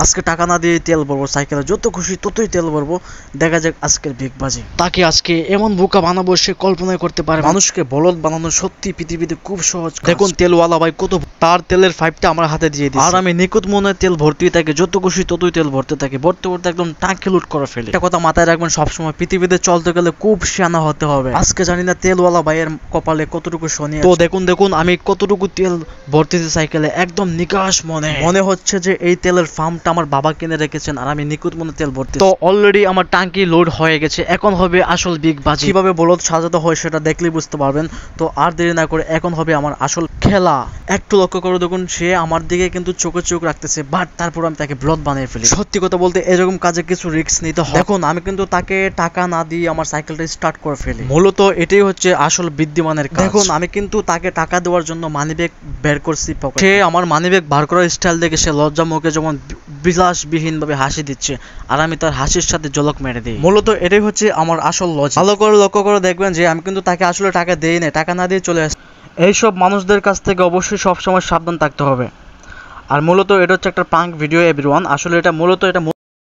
আজকে টাকা না দিয়ে তেল ভরবো সাইকেলে, যত খুশি ততই তেল ভরবো, দেখা যাক আজকের বিগবাজি। তাকে আজকে এমন বোকা বানাবো সে কল্পনাই করতে পারে। মানুষকে বলদ বানানো সত্যি পৃথিবীতে খুব সহজ। দেখুন তেলওয়ালা ভাই কত, তার তেলের পাইপটা আমার হাতে দিয়ে দিয়েছে, আর আমি নিখুঁত মনে তেল ভর্তি থাকে, যত খুশি ততই তেল ভরতে থাকে, ভরতে ভরতে একদম টাঙ্কি লুট করে ফেলে। একটা কথা মাথায় রাখবেন সবসময়, পৃথিবীতে চলতে গেলে খুব শিয়ানা হতে হবে। আজকে জানি না তেলওয়ালা ভাইয়ের কপালে কতটুকু শনি। তো দেখুন আমি কতটুকু তেল ভর্তিতে সাইকেলে, একদম নিকাশ মনে হচ্ছে যে এই তেলের ফার্মটা আমার বাবা কিনে রেখেছেন, আর আমি নিখুঁত মনে তেল ভর্তি। তো অলরেডি আমার টাঙ্কি লোড হয়ে গেছে, এখন হবে আসল বিগ বাজি। কিভাবে বলদ সাজাতে হয় সেটা দেখলেই বুঝতে পারবেন। তো আর দেরি না করে এখন হবে আমার আসল খেলা। একটু লক্ষ্য করে দেখুন, সে আমার দিকে কিন্তু চোখে চোখ রাখতেছে, বাট তারপর আমি তাকে ব্লড বানিয়ে ফেলি। সত্যি কথা বলতে এরকম কাজে কিছু রিস্ক নিতে হয়। দেখুন আমি কিন্তু তাকে টাকা না দিয়ে আমার সাইকেলটা স্টার্ট করে ফেলি। মূলত এটাই হচ্ছে আসল বিদ্যমানের কাজ। দেখুন আমি কিন্তু তাকে টাকা দেওয়ার জন্য মানিব্যাগ বের করছি, সে আমার মানিব্যাগ বার করার স্টাইল দেখে সে লজ্জা মুখে যেমন বিলাসবিহীন ভাবে হাসি দিচ্ছে, আর আমি তার হাসির সাথে জলক মেরে দিই। মূলত এটাই হচ্ছে আমার আসল লজিক। ভালো করে লক্ষ্য করে দেখবেন যে আমি কিন্তু তাকে আসলে টাকা দেই না, টাকা না দিয়ে চলে আসি। এইসব মানুষদের কাছ থেকে অবশ্যই সবসময় সাবধান থাকতে হবে। আর মূলত এটা হচ্ছে একটা প্রাঙ্ক ভিডিও এভরিওয়ান। আসলে এটা মূলত